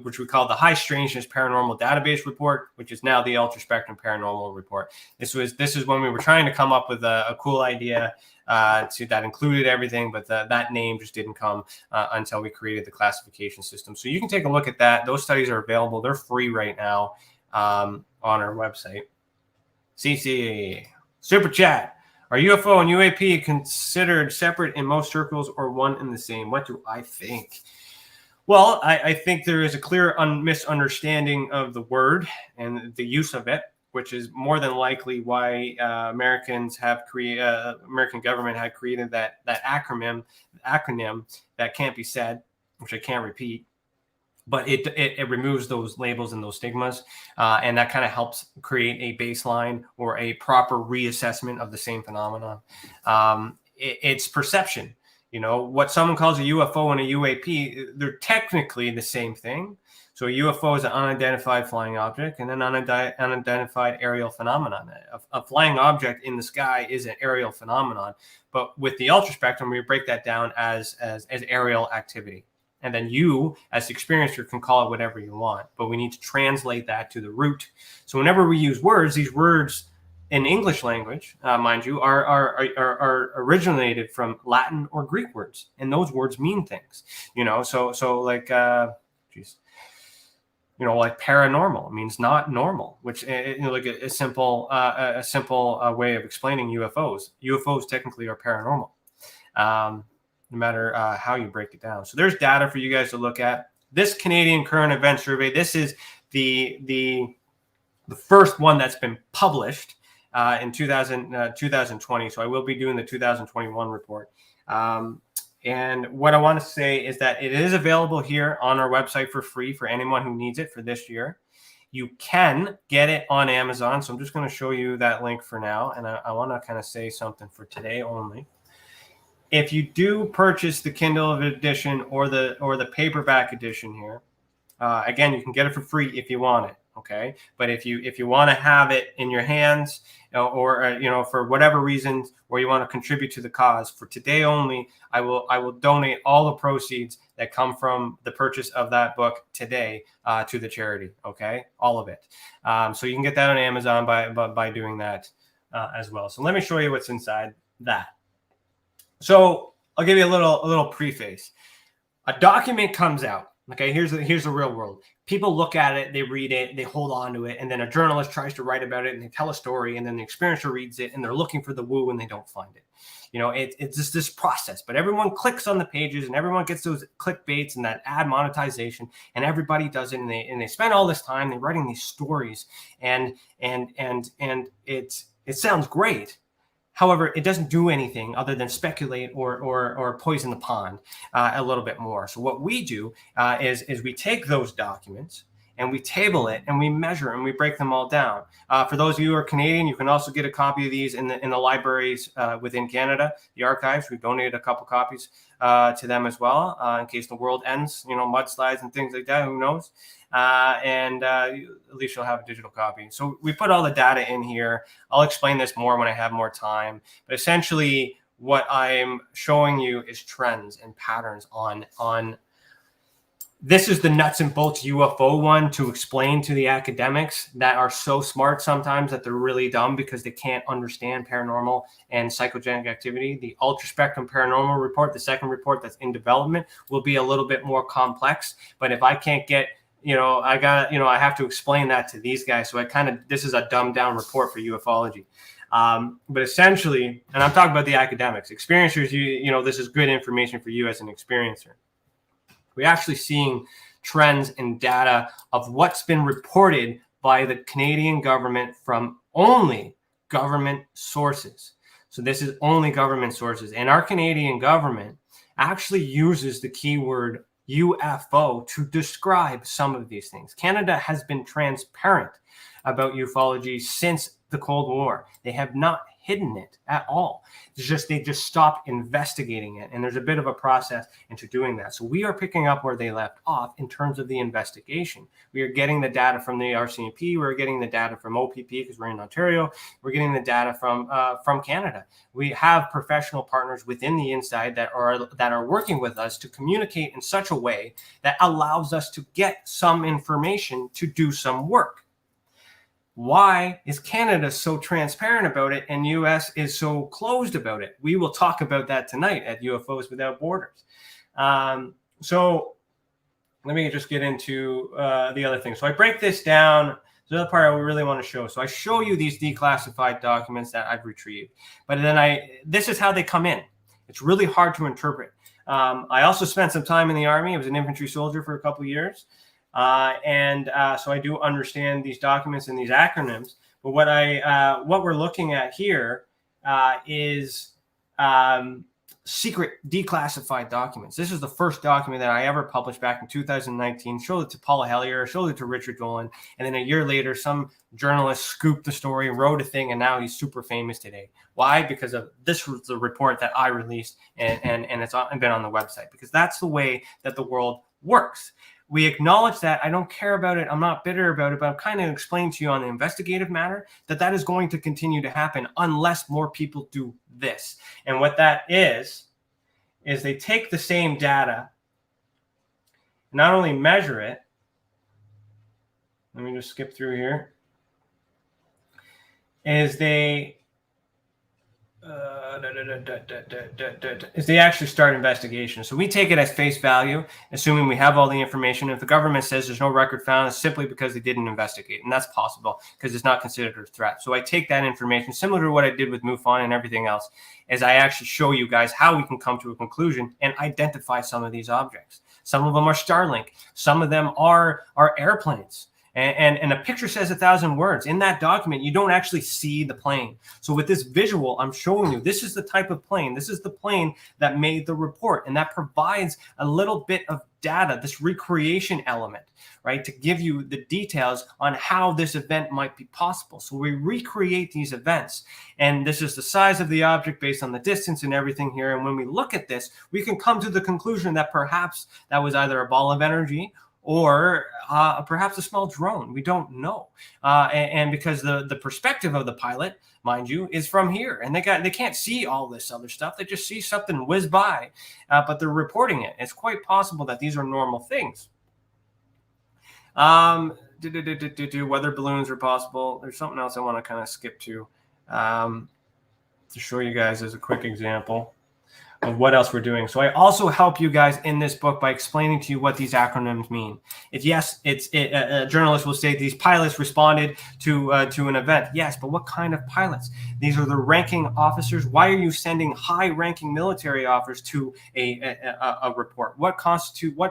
which we call the High Strangeness Paranormal Database Report, which is now the Ultra Spectrum Paranormal Report. This is when we were trying to come up with a cool idea that included everything, but that name just didn't come until we created the classification system. So you can take a look at that. Those studies are available. They're free right now on our website. CC Super Chat. Are UFO and UAP considered separate in most circles or one and the same? What do I think? Well, I think there is a clear misunderstanding of the word and the use of it, which is more than likely why American government had created that acronym that can't be said, which I can't repeat. But it removes those labels and those stigmas, and that kind of helps create a baseline or a proper reassessment of the same phenomenon. It's perception. What someone calls a UFO and a UAP, they're technically the same thing. So a UFO is an unidentified flying object, and an unidentified aerial phenomenon. A flying object in the sky is an aerial phenomenon, but with the ultra spectrum, we break that down as aerial activity. And then you, as the experiencer, can call it whatever you want. But we need to translate that to the root. So whenever we use words, these words in English language, mind you, are originated from Latin or Greek words. And those words mean things. So like, like paranormal means not normal, which like a simple way of explaining UFOs. UFOs technically are paranormal. No matter how you break it down. So there's data for you guys to look at. This Canadian Current Event Survey, this is the first one that's been published in 2020. So I will be doing the 2021 report. And what I want to say is that it is available here on our website for free for anyone who needs it for this year. You can get it on Amazon. So I'm just going to show you that link for now. And I want to kind of say something for today only. If you do purchase the Kindle edition or the paperback edition here, again, you can get it for free if you want it. Okay, but if you want to have it in your hands, or for whatever reasons, or you want to contribute to the cause, for today only, I will donate all the proceeds that come from the purchase of that book today to the charity. Okay, all of it. So you can get that on Amazon by doing that as well. So let me show you what's inside that. So I'll give you a little preface. A document comes out. Okay, here's the real world. People look at it, they read it, they hold on to it, and then a journalist tries to write about it and they tell a story, and then the experiencer reads it and they're looking for the woo and they don't find it. It's just this process, but everyone clicks on the pages and everyone gets those clickbaits and that ad monetization, and everybody does it, and they spend all this time, they're writing these stories, and it sounds great. However, it doesn't do anything other than speculate or poison the pond a little bit more. So what we do is we take those documents and we table it and we measure and we break them all down. For those of you who are Canadian, you can also get a copy of these in the libraries within Canada, the archives. We've donated a couple copies to them as well, in case the world ends, mudslides and things like that, who knows. And at least you'll have a digital copy. So we put all the data in here. I'll explain this more when I have more time. But essentially, what I'm showing you is trends and patterns on this is the nuts and bolts UFO one to explain to the academics that are so smart sometimes that they're really dumb because they can't understand paranormal and psychogenic activity. The ultra-spectrum paranormal report, the second report that's in development, will be a little bit more complex. But if I can't get, I have to explain that to these guys. So this is a dumbed down report for ufology. But essentially, and I'm talking about the academics, experiencers, this is good information for you as an experiencer. We're actually seeing trends and data of what's been reported by the Canadian government from only government sources. So this is only government sources. And our Canadian government actually uses the keyword UFO to describe some of these things. Canada has been transparent about ufology since the Cold War. They have not hidden it at all. They just stopped investigating it. And there's a bit of a process into doing that. So we are picking up where they left off in terms of the investigation. We are getting the data from the RCMP. We're getting the data from OPP because we're in Ontario. We're getting the data from Canada. We have professional partners within the inside that are working with us to communicate in such a way that allows us to get some information to do some work. Why is Canada so transparent about it and US is so closed about it? We will talk about that tonight at UFOs Without Borders. So let me just get into the other thing. So I break this down. The other part I really want to show. So I show you these declassified documents that I've retrieved. But then this is how they come in. It's really hard to interpret. I also spent some time in the Army. I was an infantry soldier for a couple of years. So I do understand these documents and these acronyms. But what we're looking at here is secret declassified documents. This is the first document that I ever published back in 2019. Showed it to Paula Hellier, showed it to Richard Dolan, and then a year later, some journalist scooped the story, wrote a thing, and now he's super famous today. Why? Because of this was the report that I released, and it's been on the website. Because that's the way that the world works. We acknowledge that. I don't care about it. I'm not bitter about it, but I'm kind of explaining to you on the investigative matter that is going to continue to happen unless more people do this. And what that is they take the same data, not only measure it. Let me just skip through here. They actually start investigation. So we take it as face value, assuming we have all the information. If the government says there's no record found, it's simply because they didn't investigate. And that's possible because it's not considered a threat. So I take that information, similar to what I did with MUFON and everything else, as I actually show you guys how we can come to a conclusion and identify some of these objects. Some of them are Starlink. Some of them are airplanes. And a picture says 1,000 words. In that document, you don't actually see the plane. So with this visual, I'm showing you, this is the type of plane. This is the plane that made the report. And that provides a little bit of data, this recreation element, right, to give you the details on how this event might be possible. So we recreate these events. And this is the size of the object based on the distance and everything here. And when we look at this, we can come to the conclusion that perhaps that was either a ball of energy or perhaps a small drone. We don't know. And because the perspective of the pilot, mind you, is from here. And they can't see all this other stuff. They just see something whiz by, but they're reporting it. It's quite possible that these are normal things. Weather balloons are possible. There's something else I want to kind of skip to show you guys as a quick example of what else we're doing. So I also help you guys in this book by explaining to you what these acronyms mean. A journalist will say these pilots responded to an event. Yes, but what kind of pilots? These are the ranking officers. Why are you sending high-ranking military officers to a report? What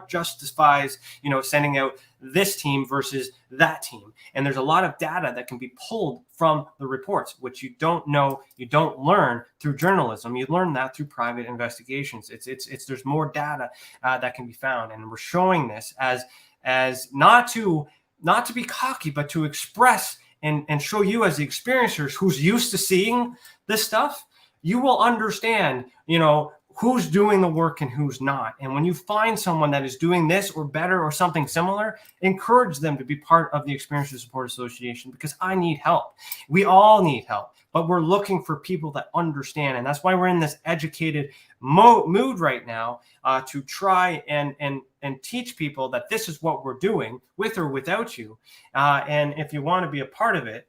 justifies sending out this team versus that team? And there's a lot of data that can be pulled from the reports, which you don't know, you don't learn through journalism. You learn that through private investigations. There's more data that can be found, and we're showing this as not to not to be cocky, but to express and show you as the experiencers who's used to seeing this stuff, you will understand, who's doing the work and who's not. And when you find someone that is doing this or better or something similar, encourage them to be part of the Experiencers Support Association, because I need help. We all need help, but we're looking for people that understand. And that's why we're in this educated mood right now, to try and teach people that this is what we're doing, with or without you. And if you want to be a part of it,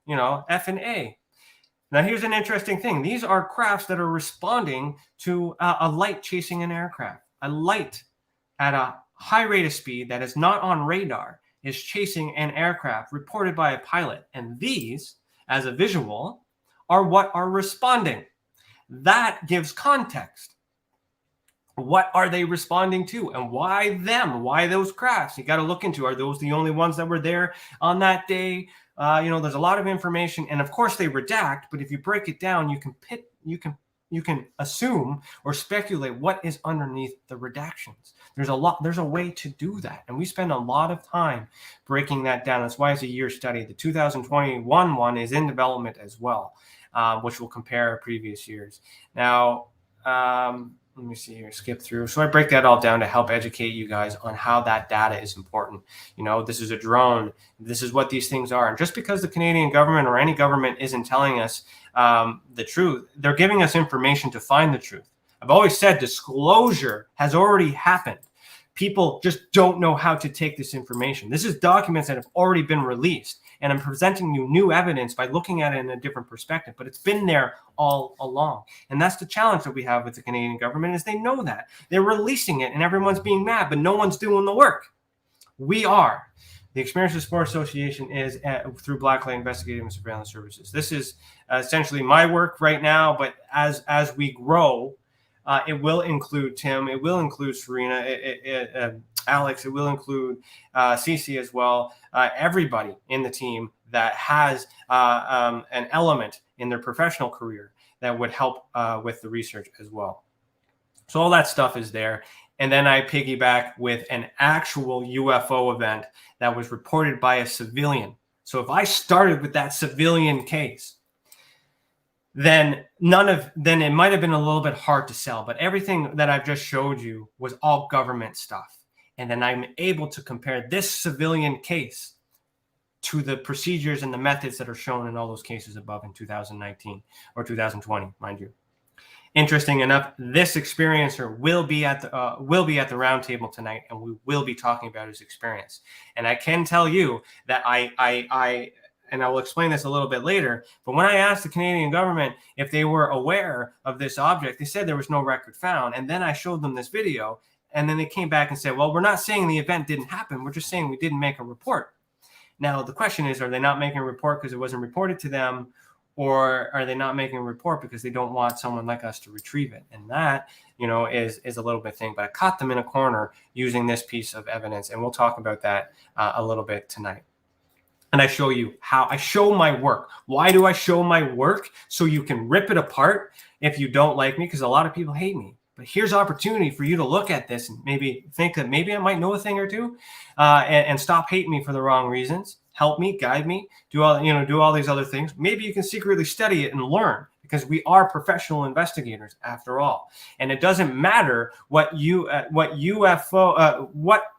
F&A. Now, here's an interesting thing. These are crafts that are responding to a light chasing an aircraft. A light at a high rate of speed that is not on radar is chasing an aircraft reported by a pilot. And these, as a visual, are what are responding. That gives context. What are they responding to? And why them? Why those crafts? You got to look into, are those the only ones that were there on that day? There's a lot of information, and of course they redact, but if you break it down, you can assume or speculate what is underneath the redactions. There's a way to do that, and we spend a lot of time breaking that down. That's why it's a year study. The 2021 one is in development as well, which will compare previous years. Now, let me see here, skip through. So I break that all down to help educate you guys on how that data is important. This is a drone. This is what these things are. And just because the Canadian government or any government isn't telling us the truth, they're giving us information to find the truth. I've always said disclosure has already happened. People just don't know how to take this information. This is documents that have already been released, and I'm presenting you new evidence by looking at it in a different perspective, but it's been there all along. And that's the challenge that we have with the Canadian government, is they know that. They're releasing it and everyone's being mad, but no one's doing the work. We are. The Experiencers Support Association is through Blacklight Investigative and Surveillance Services. This is essentially my work right now, but as we grow, it will include Tim, it will include Serena, Alex, it will include Stacey as well, everybody in the team that has an element in their professional career that would help with the research as well. So all that stuff is there. And then I piggyback with an actual UFO event that was reported by a civilian. So if I started with that civilian case, then it might have been a little bit hard to sell, but everything that I've just showed you was all government stuff. And then I'm able to compare this civilian case to the procedures and the methods that are shown in all those cases above in 2019 or 2020, mind you. Interesting enough, this experiencer will be at the roundtable tonight, and we will be talking about his experience. And I can tell you that and I will explain this a little bit later, but when I asked the Canadian government if they were aware of this object, they said there was no record found. And then I showed them this video, and then they came back and said, well, we're not saying the event didn't happen. We're just saying we didn't make a report. Now, the question is, are they not making a report because it wasn't reported to them, or are they not making a report because they don't want someone like us to retrieve it? And that, is a little bit thing, but I caught them in a corner using this piece of evidence, and we'll talk about that a little bit tonight. And I show you how I show my work. Why do I show my work? So you can rip it apart if you don't like me, because a lot of people hate me. But here's opportunity for you to look at this and maybe think that maybe I might know a thing or two, and stop hating me for the wrong reasons. Help me, guide me, do all these other things. Maybe you can secretly study it and learn, because we are professional investigators after all. And it doesn't matter what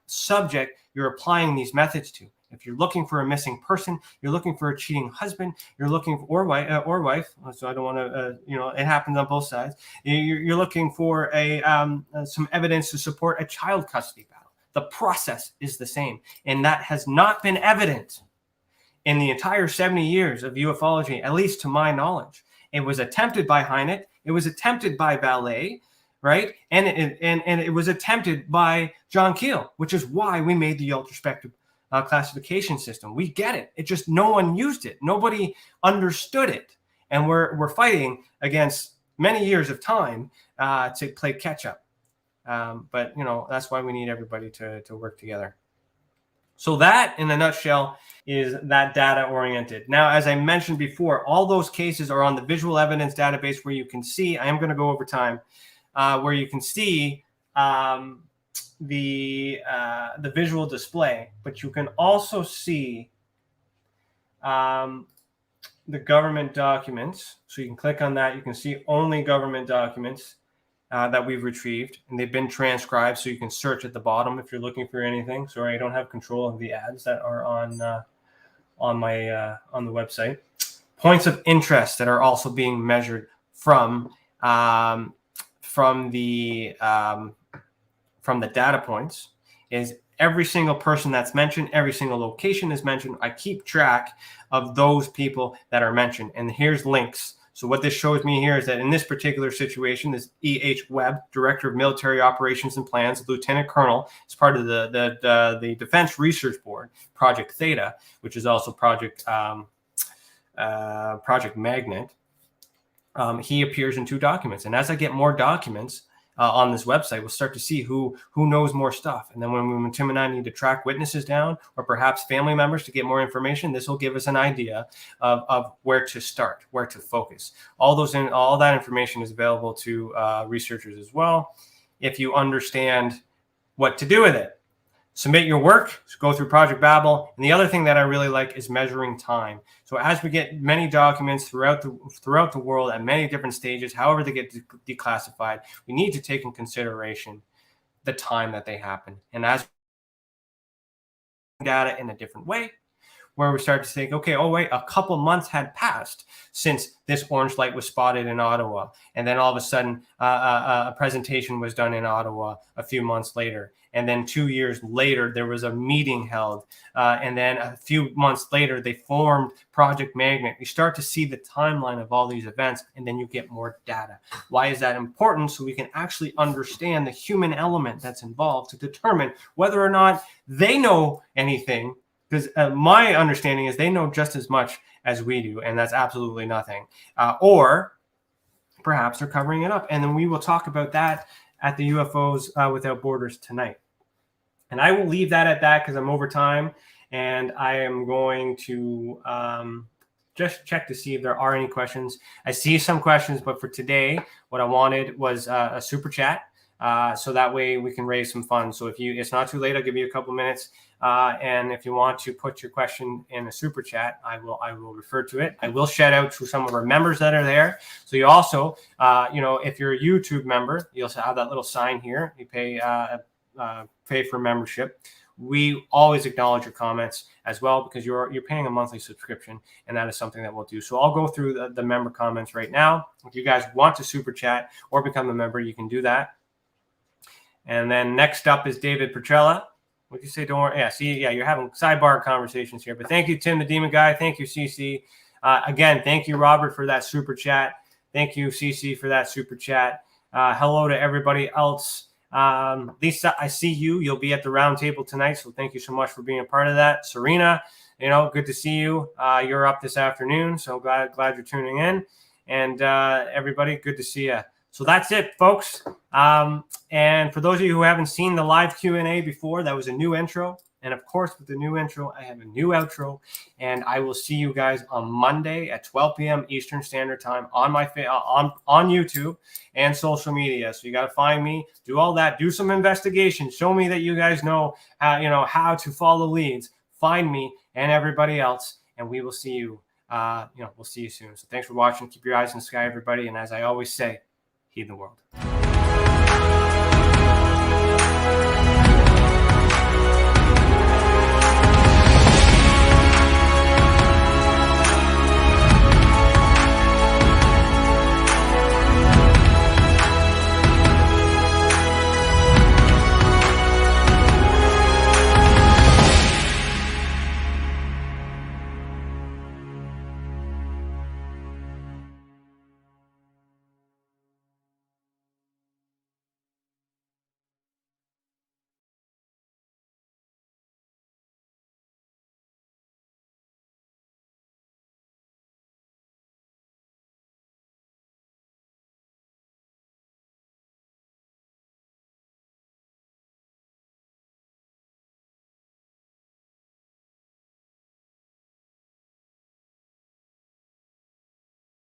subject you're applying these methods to. If you're looking for a missing person, you're looking for a cheating husband, you're looking for or wife. So I don't want to, it happens on both sides. You're looking for some evidence to support a child custody battle. The process is the same, and that has not been evident in the entire 70 years of ufology, at least to my knowledge. It was attempted by Hynek. It was attempted by Ballet, right? And it was attempted by John Keel, which is why we made the ultra-spectrum classification system. We get it. It just no one used it. Nobody understood it, and we're fighting against many years of time to play catch up. But that's why we need everybody to work together. So that, in a nutshell, is that data oriented. Now, as I mentioned before, all those cases are on the visual evidence database, where you can see. I am going to go over time, where you can see the visual display, but you can also see the government documents. So you can click on that. You can see only government documents that we've retrieved, and they've been transcribed, so you can search at the bottom if you're looking for anything. Sorry, I don't have control of the ads that are on the website. Points of interest that are also being measured from the data points is every single person that's mentioned, every single location is mentioned. I keep track of those people that are mentioned, and here's links. So what this shows me here is that in this particular situation, this E.H. Webb, Director of Military Operations and Plans, Lieutenant Colonel, is part of the Defense Research Board, Project Theta, which is also Project Magnet. He appears in 2 documents. And as I get more documents on this website, we'll start to see who knows more stuff. And then when Tim and I need to track witnesses down, or perhaps family members to get more information, this will give us an idea of where to start, where to focus. All that information is available to researchers as well, if you understand what to do with it. Submit your work, go through Project Babel. And the other thing that I really like is measuring time. So as we get many documents throughout the world at many different stages, however they get declassified, we need to take in consideration the time that they happen. And as data in a different way, where we start to think, okay, oh wait, a couple months had passed since this orange light was spotted in Ottawa. And then all of a sudden, a presentation was done in Ottawa a few months later. And then 2 years later, there was a meeting held. And then a few months later, they formed Project Magnet. You start to see the timeline of all these events, and then you get more data. Why is that important? So we can actually understand the human element that's involved to determine whether or not they know anything. Because my understanding is they know just as much as we do, and that's absolutely nothing. Or perhaps they're covering it up. And then we will talk about that at the UFOs Without Borders tonight. And I will leave that at that because I'm over time, and I am going to just check to see if there are any questions. I see some questions, but for today, what I wanted was a super chat. So that way we can raise some funds. So it's not too late, I'll give you a couple minutes. And if you want to put your question in a super chat, I will refer to it. I will shout out to some of our members that are there. So you also, if you're a YouTube member, you'll have that little sign here. You pay for membership. We always acknowledge your comments as well because you're paying a monthly subscription, and that is something that we'll do. So I'll go through the member comments right now. If you guys want to super chat or become a member, you can do that. And then next up is David Petrella. What did you say? Don't worry. Yeah, you're having sidebar conversations here. But thank you, Tim the Demon Guy. Thank you, CC. Again, thank you, Robert, for that super chat. Thank you, CC, for that super chat. Hello to everybody else. Lisa, I see you. You'll be at the round table tonight, so thank you so much for being a part of that. Serena, good to see you. You're up this afternoon, so glad you're tuning in. And everybody, good to see you. So that's it, folks. And for those of you who haven't seen the live Q&A before, that was a new intro. And of course, with the new intro, I have a new outro. And I will see you guys on Monday at 12 p.m. Eastern Standard Time on my on YouTube and social media. So you got to find me, do all that, do some investigation, show me that you guys know how to follow leads. Find me and everybody else, and we will see you. We'll see you soon. So thanks for watching. Keep your eyes in the sky, everybody. And as I always say, heed the world.